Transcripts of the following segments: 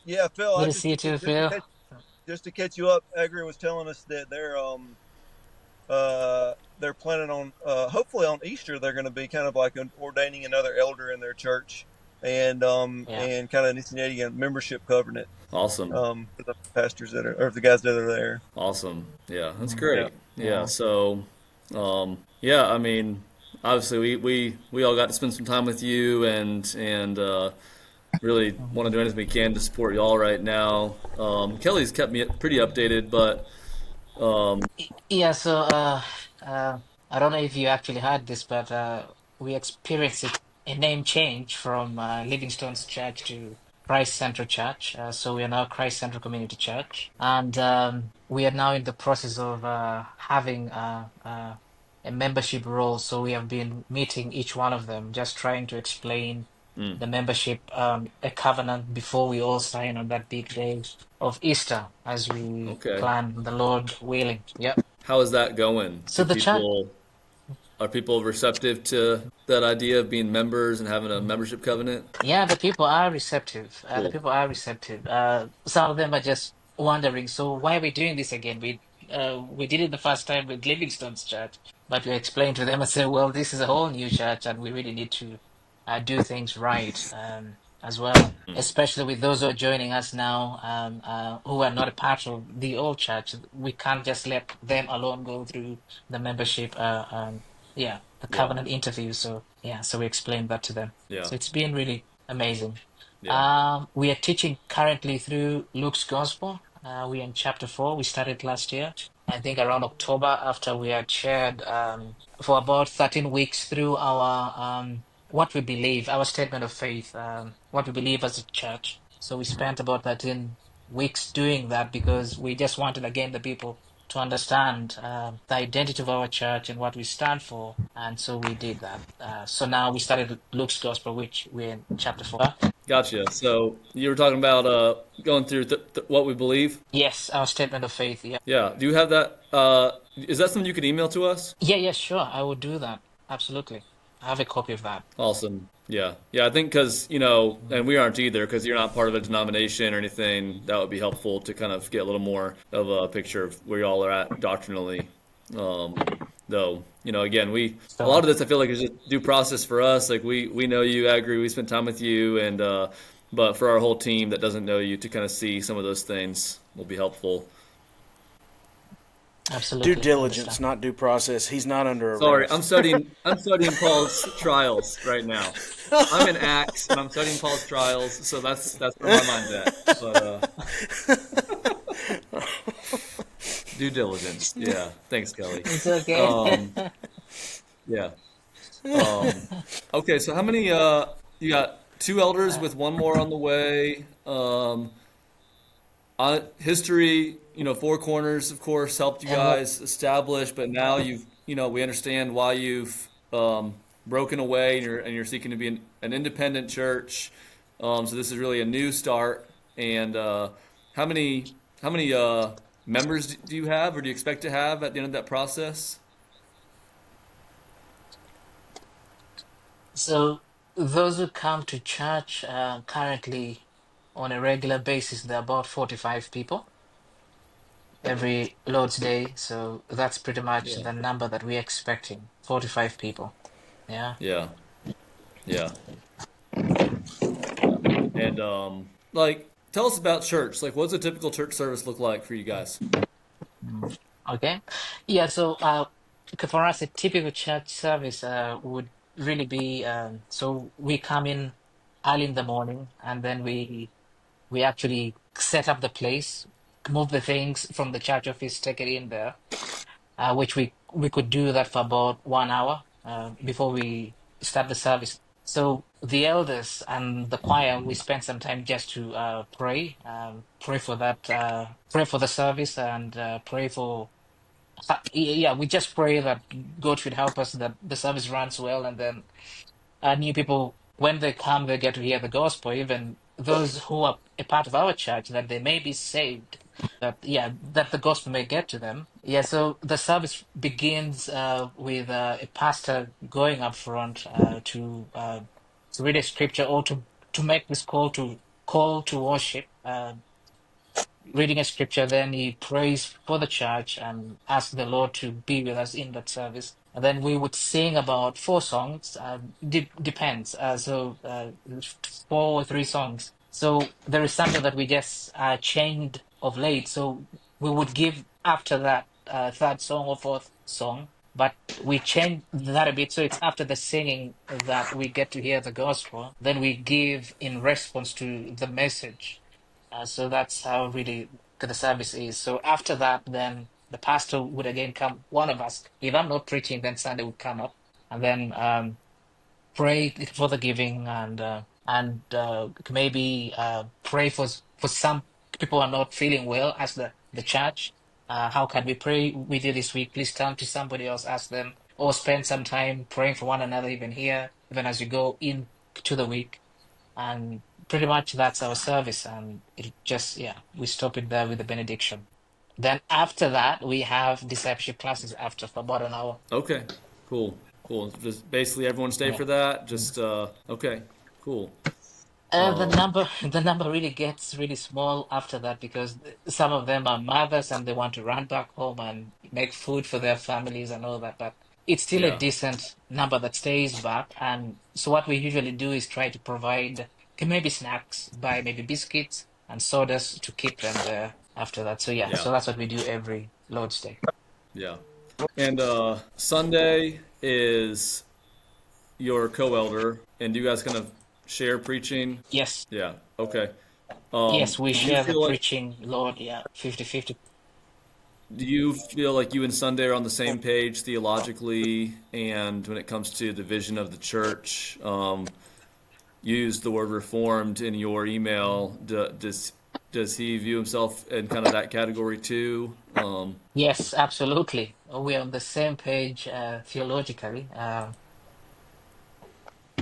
Yeah, Phil. Good I to see you too, just to Phil. just to catch you up. Aggrey was telling us that they're planning on hopefully on Easter they're going to be kind of like ordaining another elder in their church Yeah. and kind of initiating a membership covenant Awesome. for the pastors that are or the guys that are there. Awesome. Yeah, that's Mm, Yeah. great. Yeah, yeah. so yeah, I mean, obviously we all got to spend some time with you and really want to do anything we can to support y'all right now. Kelly's kept me pretty updated, but Yeah, so uh, I don't know if you actually heard this, but we experienced a name change from Livingstone's Church to Christ Central Church. So we are now Christ Central Community Church, and we are now in the process of having a membership role. So we have been meeting each one of them, just trying to explain mm, the membership a covenant before we all sign on that big day of Easter, as we okay. plan, the Lord willing. Yep. How is that going? So Do the chat, people Are people receptive to that idea of being members and having a membership covenant? yeah, the people are receptive. The Cool. people are receptive. Some of them are just wondering, so why are we doing this again? We did it the first time with Livingstone's church, but we explained to them and said, well, this is a whole new church, and we really need to do things right as well. Especially with those who are joining us now, who are not a part of the old church. We can't just let them alone go through the membership. Yeah, the Yeah. covenant interview. So yeah, so we explained that to them. Yeah. So it's been really amazing. Yeah. We are teaching currently through Luke's Gospel. We're in chapter 4. We started last year, I think around October, after we had shared for about 13 weeks through our what we believe, our statement of faith, what we believe as a church. So we spent about 13 weeks doing that because we just wanted again the people to understand the identity of our church and what we stand for. And so we did that. So now we started Luke's Gospel, which we're in chapter 4. Gotcha. So you were talking about going through what we believe. Yes, our statement of faith. Yeah. Yeah. Do you have that? Is that something you could email to us? Yeah, yeah, sure. I would do that. Absolutely. I have a copy of that. Awesome. Yeah. Yeah. I think because, and we aren't either, because you're not part of a denomination or anything, that would be helpful to kind of get a little more of a picture of where y'all are at doctrinally. Though, again, a lot So of this I feel like is just due process for us. Like we know you, I agree, we spent time with you, and but for our whole team that doesn't know you to kind of see some of those things will be helpful. Due absolutely, I diligence, understand. not due process. He's not under Sorry, I'm arrest. studying. I'm studying Paul's trials right now. I'm in Acts and I'm studying Paul's trials, so that's where my mind's at. But due diligence, yeah. Thanks, Kelly. It's okay. Um, yeah. Um, okay, so how many? You got two elders with one more on the way. History, Four Corners, of course, helped you And what? guys establish, but now we understand why you've broken away and you're seeking to be an independent church. So this is really a new start. And how many how many members do you have, or do you expect to have at the end of that process? So those who come to church currently on a regular basis, there are about 45 people every Lord's Day. So that's pretty much Yeah, the number that we're expecting. 45 people. Yeah. yeah, yeah, yeah. And like, tell us about church. Like, what's a typical church service look like for you guys? Mm. Okay. Yeah, so okay, for us, a typical church service would really be so we come in early in the morning, and then we actually set up the place, move the things from the church office, take it in there, which we could do that for about 1 hour before we start the service. So the elders and the choir, we spend some time just to pray for that, pray for the service, and pray for yeah, we just pray that God should help us, that the service runs well, and then new people, when they come, they get to hear the gospel, even those who are a part of our church, that they may be saved, that, yeah, that the gospel may get to them. Yeah, so the service begins with a pastor going up front to read a scripture or to make this call to call to worship, reading a scripture, then he prays for the church and asks the Lord to be with us in that service. And then we would sing about 4 songs, depends. So 4 or 3 songs. So there is something that we just changed of late. So we would give after that third song or fourth song, but we changed that a bit. So it's after the singing that we get to hear the gospel. Then we give in response to the message. So that's how really the service is. So after that, then the pastor would again come, one of us. If I'm not preaching, then Sunday would come up and then pray for the giving and maybe pray for some people who are not feeling well as the church. How can we pray with you this week? Please turn to somebody else, ask them, or spend some time praying for one another, even here, even as you go into the week. And pretty much that's our service. And it just, yeah, we stop it there with the benediction. Then after that, we have discipleship classes after for about an hour. Okay, cool, cool. Just basically everyone stay Yeah. for that. Just okay, cool. The Um, number the number really gets really small after that because some of them are mothers and they want to run back home and make food for their families and all that. But it's still a yeah, decent number that stays back. And so what we usually do is try to provide maybe snacks, buy maybe biscuits and sodas to keep them there after that. So yeah, yeah, so that's what we do every Lord's Day. yeah. And Sunday is your co-elder, and do you guys kind of share preaching? Yes. Yeah. Okay. Yes, we Do you share the feel like preaching, Lord. Yeah, 50-50. you and Sunday are on the same page theologically, and when it comes to the vision of the church? You used the word reformed in your email. Does he view himself in kind of that category too? Yes, absolutely. We're on the same page theologically.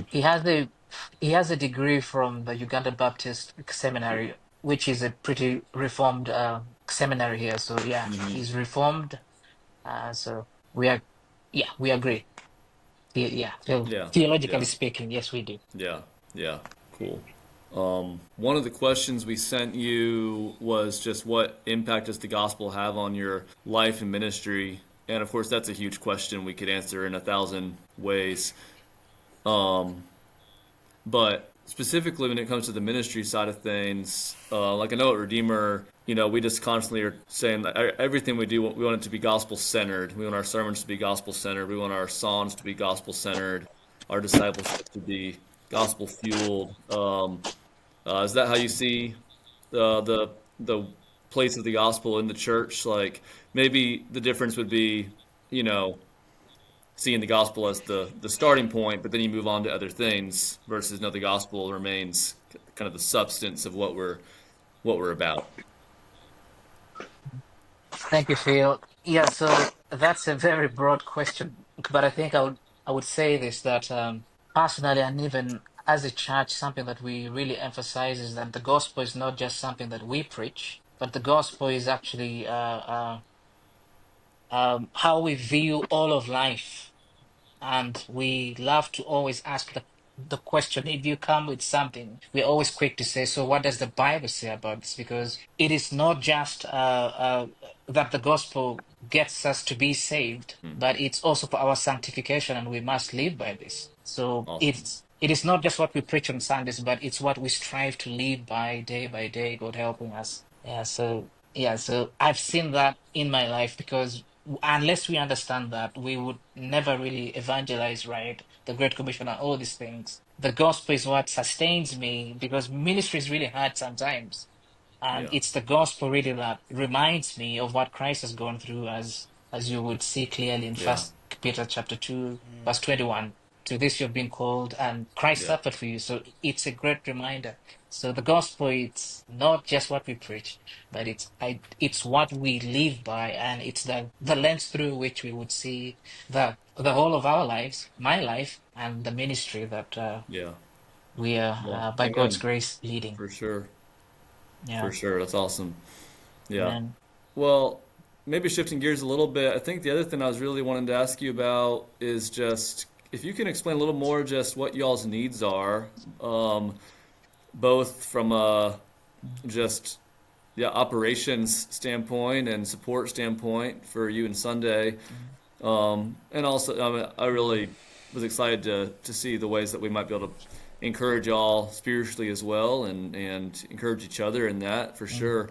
He has a he has a degree from the Uganda Baptist Seminary, which is a pretty reformed seminary here. So yeah, Hmm. he's reformed. So we are, yeah, we agree. Yeah, Yeah, theologically yeah, speaking, yes, we do. yeah, yeah. Cool. One of the questions we sent you was just what impact does the gospel have on your life and ministry? And of course, that's a huge question we could answer in 1,000 ways. Um, But specifically when it comes to the ministry side of things, like I know at Redeemer, we just constantly are saying that everything we do, we want it to be gospel centered. We want our sermons to be gospel centered. We want our songs to be gospel centered. Our discipleship to be gospel fueled. Is that how you see the place of the gospel in the church? Like maybe the difference would be, you know, seeing the gospel as the starting point, but then you move on to other things versus no, the gospel remains kind of the substance of what we're about. Thank you, Phil. Yeah, so that's a very broad question, but I think I would say this that personally and even as a church, something that we really emphasize is that the gospel is not just something that we preach, but the gospel is actually how we view all of life. And we love to always ask the question, if you come with something, we're always quick to say, so what does the Bible say about this? Because it is not just that the gospel gets us to be saved, Hmm. but it's also for our sanctification, and we must live by this. So Awesome. it is not just what we preach on Sundays, but it's what we strive to live by day, God helping us. So I've seen that in my life because unless we understand that, we would never really evangelize, right? The Great Commission and all these things. The gospel is what sustains me because ministry is really hard sometimes. And Yeah. it's the gospel really that reminds me of what Christ has gone through, as you would see clearly in Yeah. First Peter chapter 2, verse 21. To this you've been called, and Christ Yeah. suffered for you. So it's a great reminder. So the gospel, it's not just what we preach, but it's what we live by, and it's the lens through which we would see the whole of our lives, my life, and the ministry that Yeah. we are Yeah. by God's Amen. grace leading. For sure. For Yeah, sure. That's awesome. Yeah. amen. Well, maybe shifting gears a little bit, I think the other thing I was really wanting to ask you about is just if you can explain a little more just what y'all's needs are. both from a just operations standpoint and support standpoint for you and Sunday. And also, I mean, I really was excited to see the ways that we might be able to encourage y'all spiritually as well, and encourage each other in that for sure.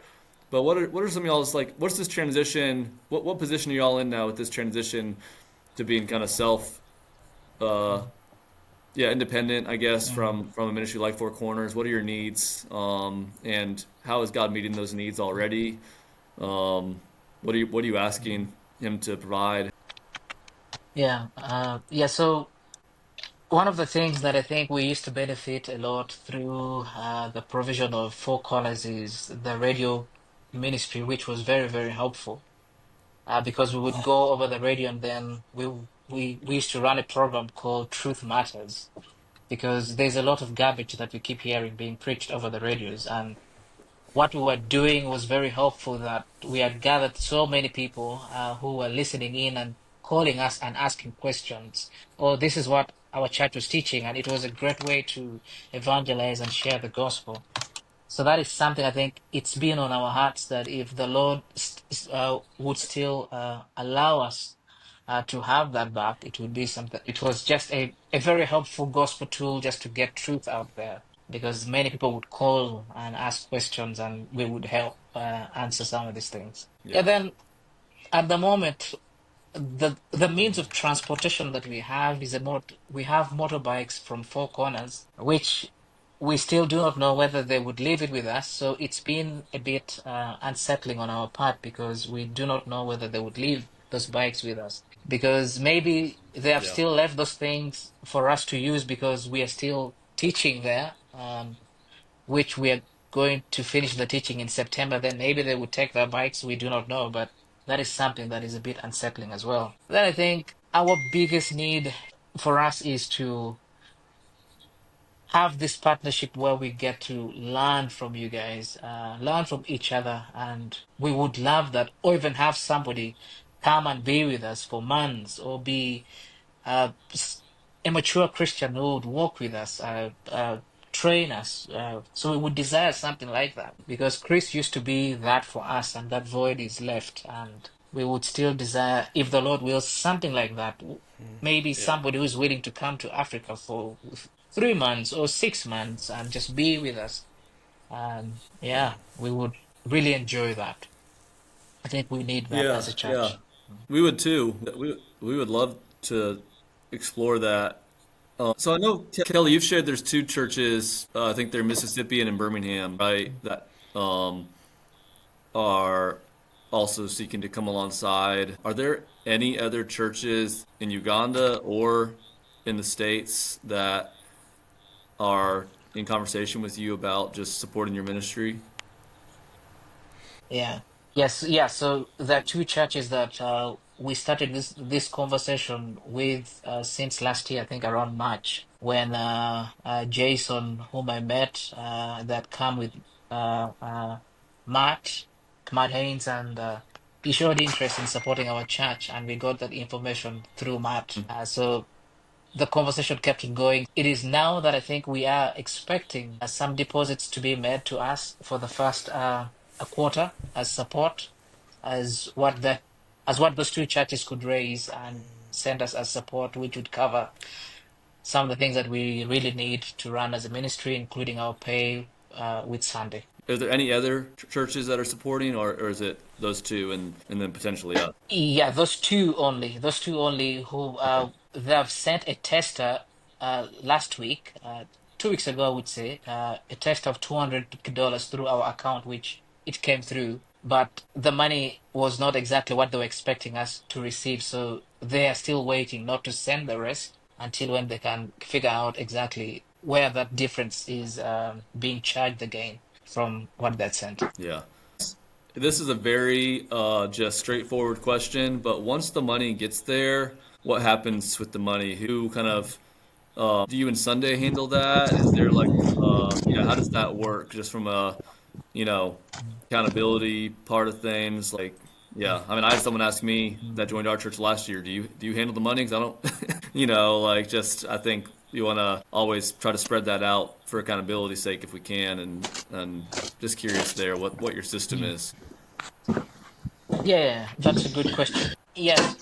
But what are some of y'all's like? What's this transition? What position are y'all in now with this transition to being kind of uh, independent, I guess, from a ministry like Four Corners? What are your needs? And how is God meeting those needs already? What are you asking Him to provide? Yeah. So one of the things that I think we used to benefit a lot through the provision of Four Corners is the radio ministry, which was very, very helpful. Because we would go over the radio, and then we used to run a program called Truth Matters, because there's a lot of garbage that we keep hearing being preached over the radios. And what we were doing was very helpful, that we had gathered so many people who were listening in and calling us and asking questions. Oh, this is what our church was teaching, and it was a great way to evangelize and share the gospel. So that is something I think it's been on our hearts, that if the Lord would still allow us to have that back, it would be something. It was just a very helpful gospel tool just to get truth out there, because many people would call and ask questions, and we would help answer some of these things. Yeah. And then at the moment, the means of transportation that we have is we have motorbikes from Four Corners, which we still do not know whether they would leave it with us. So it's been a bit unsettling on our part, because we do not know whether they would leave those bikes with us, because maybe they have Yeah. still left those things for us to use because we are still teaching there. Which we are going to finish the teaching in September, then maybe they would take their bikes. We do not know, but that is something that is a bit unsettling as well. Then I think our biggest need for us is to have this partnership where we get to learn from you guys, learn from each other, and we would love that, or even have somebody come and be with us for months, or be a mature Christian who would walk with us, train us. So we would desire something like that, because Chris used to be that for us, and that void is left. And we would still desire, if the Lord wills, something like that. Maybe Yeah. somebody who's willing to come to Africa for 3 months or 6 months and just be with us. Yeah, we would really enjoy that. I think we need that Yeah, as a yeah. church. We would too. We would love to explore that. So I know Kelly, you've shared there's two churches. I think they're Mississippi and in Birmingham, right? That are also seeking to come alongside. Are there any other churches in Uganda or in the States that are in conversation with you about just supporting your ministry? Yeah. Yes. Yeah. So there are two churches that we started this conversation with since last year, I think around March, when Jason, whom I met, that come with uh, uh, Matt, Matt Haynes, and he showed interest in supporting our church, and we got that information through Matt. So the conversation kept on going. It is now that I think we are expecting some deposits to be made to us for the first a quarter as support, as what the as what those two churches could raise and send us as support, which would cover some of the things that we really need to run as a ministry, including our pay with Sunday. Are there any other churches that are supporting, or is it those two and then potentially us? Yeah, those two only. Those two only who Okay. they've sent a tester last week, 2 weeks ago, I would say, a test of $200 through our account, which it came through, but the money was not exactly what they were expecting us to receive. So they are still waiting not to send the rest until when they can figure out exactly where that difference is being charged again from what they sent. Yeah. This is a very just straightforward question, but once the money gets there, what happens with the money? Who kind of do you and Sunday handle that? Is there like how does that work just from a, you know, accountability part of things? Like, yeah, I mean, I had someone ask me that joined our church last year, do you handle the money? Because I don't, like just I think you want to always try to spread that out for accountability's sake if we can, and just curious there what your system Mm. is. Yeah, that's a good question. Yes,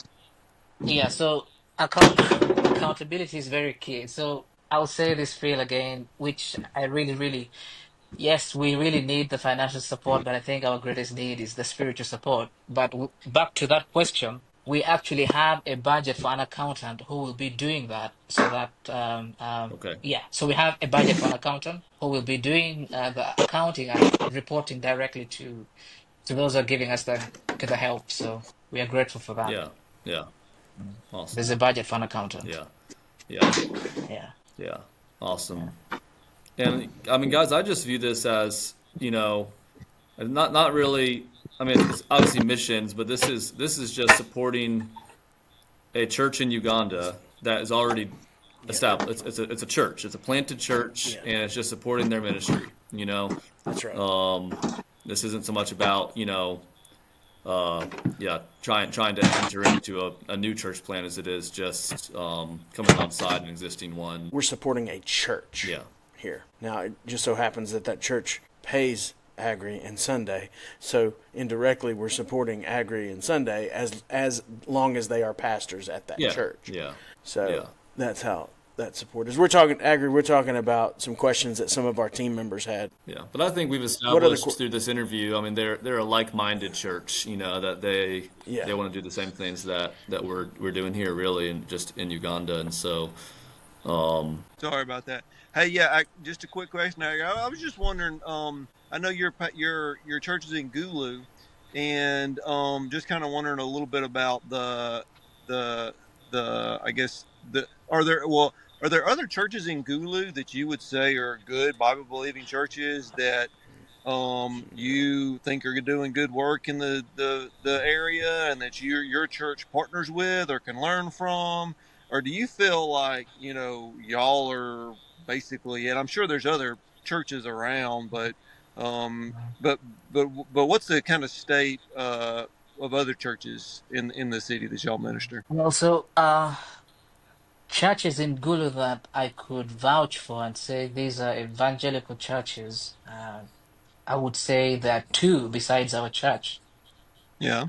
yeah. So accountability is very key. So I'll say this, Phil, again, which I really, really, yes, we really need the financial support, but I think our greatest need is the spiritual support. But back to that question, we actually have a budget for an accountant who will be doing that. So that, Okay. yeah, so we have a budget for an accountant who will be doing the accounting and reporting directly to those who are giving us the help. So we are grateful for that. Yeah. Yeah. Mm. Awesome. There's a budget for an accountant. Yeah. Yeah. Yeah. Yeah. Yeah. Awesome. And I mean, guys, I just view this as, not really. I mean, it's obviously missions, but this is just supporting a church in Uganda that is already Yeah, established. It's a church. It's a planted church, yeah, and it's just supporting their ministry. that's right. Um, this isn't so much about yeah, trying to enter into a new church plant as it is just coming alongside an existing one. We're supporting a church Yeah. here. Now, it just so happens that that church pays Aggrey and Sunday, so indirectly we're supporting Aggrey and Sunday as long as they are pastors at that Yeah. church. Yeah. So Yeah. that's how that support is. We're talking Aggrey. We're talking about some questions that some of our team members had. Yeah, but I think we've What other? established through this interview. I mean, they're a like-minded church. That Yeah. they want to do the same things that we're doing here, really, and just in Uganda. And so, Sorry about that. Hey, yeah, just a quick question. I was just wondering. I know your church is in Gulu, and just kind of wondering a little bit about the I guess are there other churches in Gulu that you would say are good Bible believing churches that you think are doing good work in the area and that your church partners with or can learn from? Or do you feel like, y'all are basically, and I'm sure there's other churches around, um, but, but what's the kind of state, of other churches in the city that y'all minister? And also, churches in Gulu that I could vouch for and say these are evangelical churches. I would say there are two besides our church. Yeah,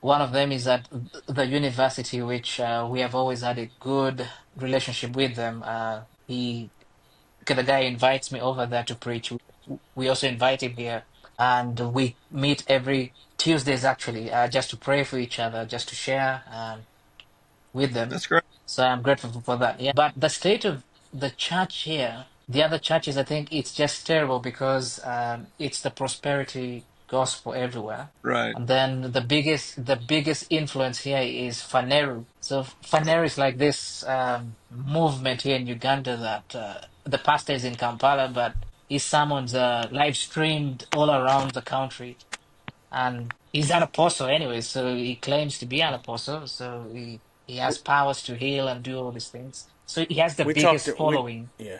One of them is at the university, which we have always had a good relationship with them. The guy invites me over there to preach. We also invite him here, and we meet every Tuesdays actually, just to pray for each other, just to share with them. that's great. So I'm grateful for that. Yeah. But the state of the church here, the other churches, I think it's just terrible because it's the prosperity gospel everywhere. Right. And then the biggest influence here is Faneru. So Faneru is like this movement here in Uganda that the pastor is in Kampala, but his sermons are live streamed all around the country. And he's an apostle anyway, so he claims to be an apostle. So he has powers to heal and do all these things. So he has the We talked. biggest following. Yeah,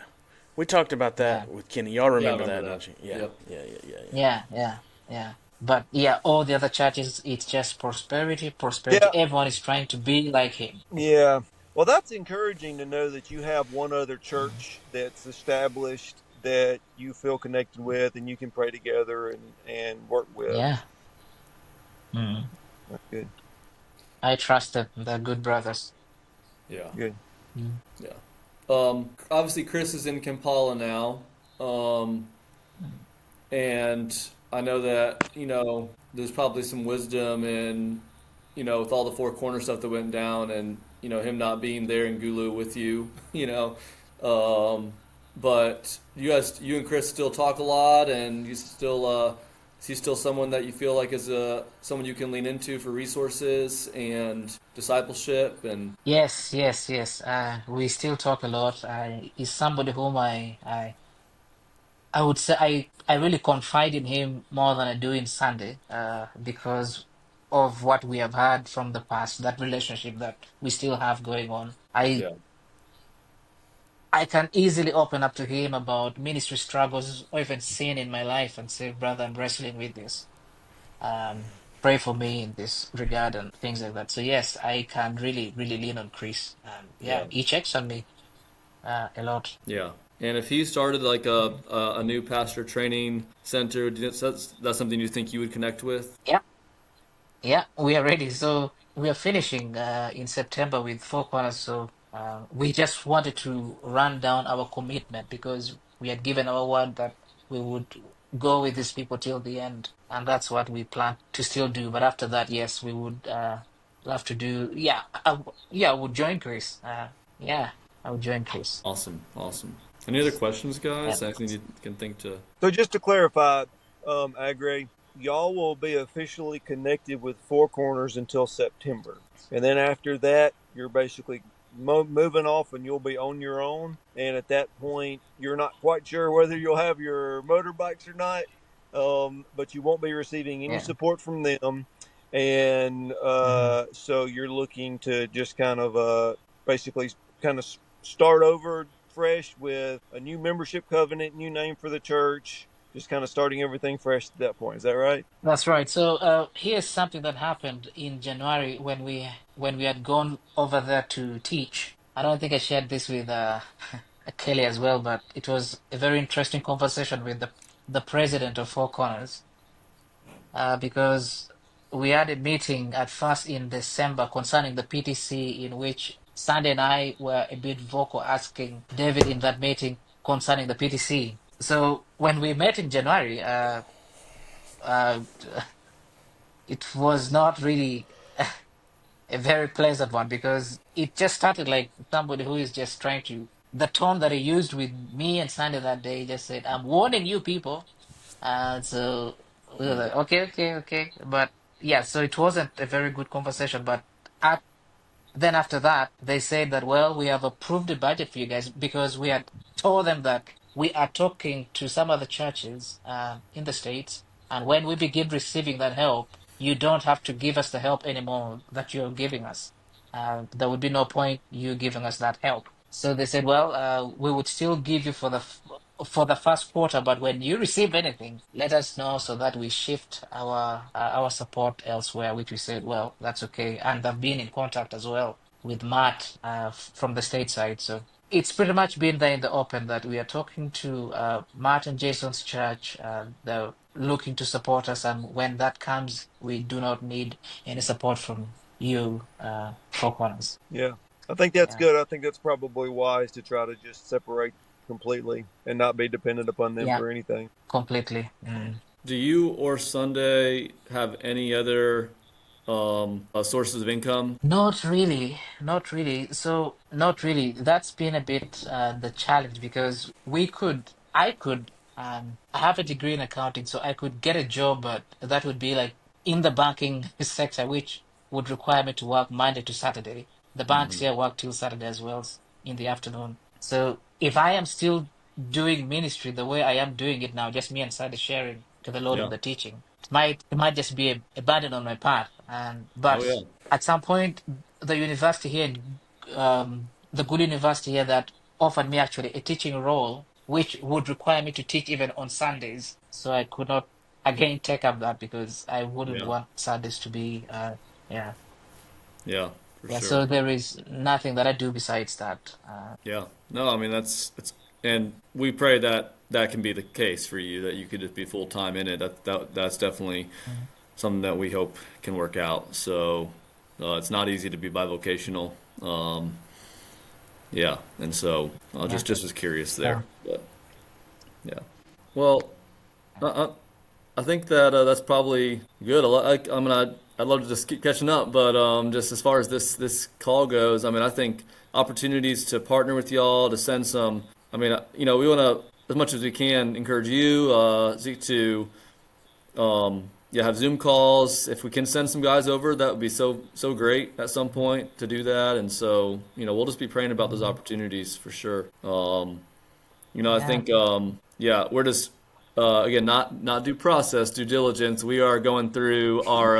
we talked about Yeah, that with Kenny. Y'all yeah, I remember remember that, that. don't you? Yeah, Yep. yeah, yeah, yeah, yeah. yeah. But yeah, all the other churches, it's just prosperity, prosperity. Yeah. Everyone is trying to be like him. Yeah. Well, that's encouraging to know that you have one other church that's established that you feel connected with and you can pray together and work with. Yeah. Mm. That's good. I trust them. They're good brothers. Yeah. Good. Mm. Yeah. Obviously, Chris is in Kampala now, um, and I know that there's probably some wisdom in with all the four corner stuff that went down, and him not being there in Gulu with you, um, but you and Chris still talk a lot, and you still is he still someone that you feel like is someone you can lean into for resources and discipleship and Yes, yes, yes. We still talk a lot. He's somebody whom I would say I really confide in him more than I do in Sunday, because of what we have had from the past, that relationship that we still have going on. I yeah, I can easily open up to him about ministry struggles or even sin in my life and say, brother, I'm wrestling with this. Pray for me in this regard and things like that. So yes, I can really, really lean on Chris. yeah. Yeah, he checks on me. a lot. Yeah. And if he started like a new pastor training center, that's something you think you would connect with? Yeah, yeah, we are ready. So we are finishing in September with Four Corners. So we just wanted to run down our commitment because we had given our word that we would go with these people till the end, and that's what we plan to still do. But after that, yes, we would love to do. Yeah, yeah, I would join Chris. Yeah, I would join Chris. Awesome. Awesome. Any other questions, Yeah, guys? Anything you can think to? So just to clarify, Aggrey, y'all will be officially connected with Four Corners until September, and then after that, you're basically moving off, and you'll be on your own. And at that point, you're not quite sure whether you'll have your motorbikes or not, but you won't be receiving any yeah. support from them, and Mhm. so you're looking to just kind of basically kind of start over fresh with a new membership covenant, new name for the church, just kind of starting everything fresh at that point. Is that right? That's right. So here's something that happened in January when we had gone over there to teach. I don't think I shared this with Kelly as well, but it was a very interesting conversation with the president of Four Corners because we had a meeting at first in December concerning the PTC in which Sandy and I were a bit vocal asking David in that meeting concerning the PTC. So when we met in January, uh, it was not really a very pleasant one because it just started like somebody who is just trying to. The tone that he used with me and Sandy that day just said, "I'm warning you people." And so we were Mm. like, "Okay, okay, okay." But yeah, so it wasn't a very good conversation. But at then after that, they said that, well, we have approved a budget for you guys because we had told them that we are talking to some other churches in the States. And when we begin receiving that help, you don't have to give us the help anymore that you're giving us. There would be no point you giving us that help. So they said, well, we would still give you for for the first quarter, but when you receive anything, let us know so that we shift our support elsewhere. Which we said, well, that's okay, and I've been in contact as well with Matt from the stateside. So it's pretty much been there in the open that we are talking to Matt and Jason's church. They're looking to support us, and when that comes, we do not need any support from you, Four Corners. Yeah. I think that's Yeah, good. I think that's probably wise to try to just separate completely and not be dependent upon them yeah, for anything. completely. Mm. Do you or Sunday have any other sources of income? Not really, not really. So, not really. That's been a bit the challenge because I have a degree in accounting, so I could get a job, but that would be like in the banking sector, which would require me to work Monday to Saturday. The banks Hmm. here work till Saturday as well in the afternoon. So, if I am still doing ministry the way I am doing it now, just me and Sunday sharing to the load of Yeah. the teaching, it might just be a burden on my part. And Oh but yeah. at some point, the university here, the Gulu University here, that offered me actually a teaching role, which would require me to teach even on Sundays. So I could not again take up that because I wouldn't Yeah. want Sundays to be, yeah, Yeah. For yeah. sure. So there is nothing that I do besides that. Yeah. No, I mean that's and we pray that that can be the case for you, that you could just be full time in it. That's definitely Mhm. something that we hope can work out. So it's not easy to be bivocational. Yeah, and so I Yeah, just was curious yeah, there, but yeah. Well, I, I, I think that that's probably good. I'd love to just keep catching up, but just as far as this call goes, I mean, I think opportunities to partner with y'all, to send some. I mean, we want to as much as we can encourage you, Zeke, to yeah, have Zoom calls. If we can send some guys over, that would be so great at some point to do that. And so, we'll just be praying about those mhm, opportunities for sure. I yeah, think yeah, we're just again not due process, due diligence. We are going through our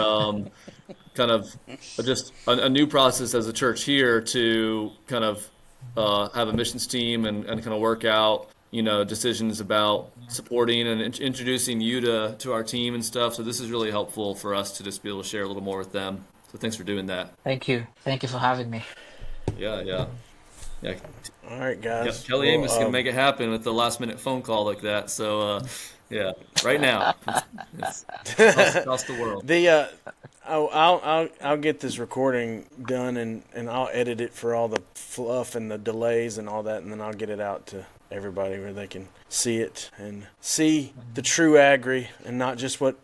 kind of just a new process as a church here to kind of mhm, have a missions team and kind of work out decisions about yeah. supporting and introducing you to our team and stuff. So this is really helpful for us to just be able to share a little more with them. So thanks for doing that. Thank you for having me. Yeah, yeah. Mhm. Yeah, All right, guys. Kelly Amos is gonna make it happen with the last minute phone call like that. So yeah, right now, it's across the world. The I'll get this recording done and I'll edit it for all the fluff and the delays and all that, and then I'll get it out to everybody where they can see it and see the true Aggrey and not just what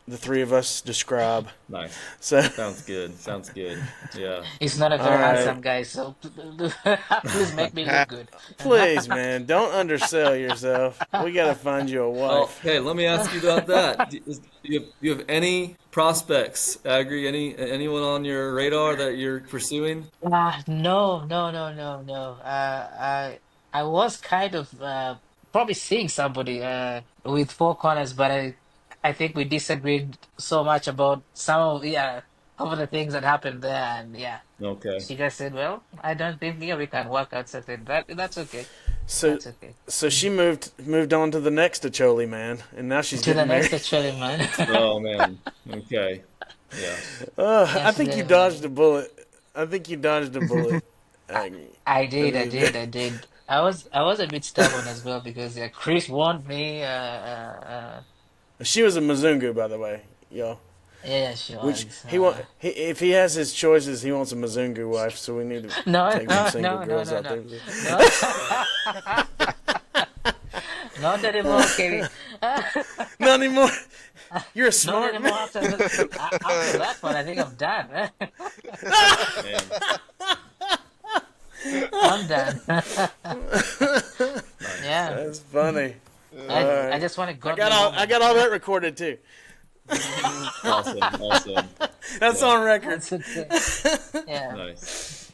the three of us describe. Nice. So Sounds good. Sounds good. Yeah. He's not a very handsome guy, so please make me look good. Please, man, don't undersell yourself. We gotta find you a Well, wife. hey, let me ask you about that. Do you have any prospects, Aggrey? Anyone on your radar that you're pursuing? No, no, no, no, no. I was kind of probably seeing somebody with Four Corners, but I think we disagreed so much about some of the things that happened there, and yeah, Okay. she just said, "Well, I don't think we can work out something. That's okay. So That's okay." so she moved on to the next Acholi, man, and now she's To the getting next married. actually, man. Oh man. Okay. Yeah. I Yes, think you yeah, dodged man. a bullet. I think you dodged a bullet. I, Aggie. I did, I did, I did. I was a bit stubborn as well because Chris warned me. She was a Mzungu, by the way, y'all. Yeah, she Which was. if he has his choices, he wants a Mzungu wife. So we need to No, take some no, single no, no, girls no, out no, there. no. Not anymore, Kenny. Not anymore. You're a Not smart anymore. man. After that one, I think I'm done. Man. I'm done. Nice. Yeah, That's funny. I just want a I godly woman. got all that recorded too. Awesome. Awesome. That's Yeah. on record. That's okay. Yeah. Nice.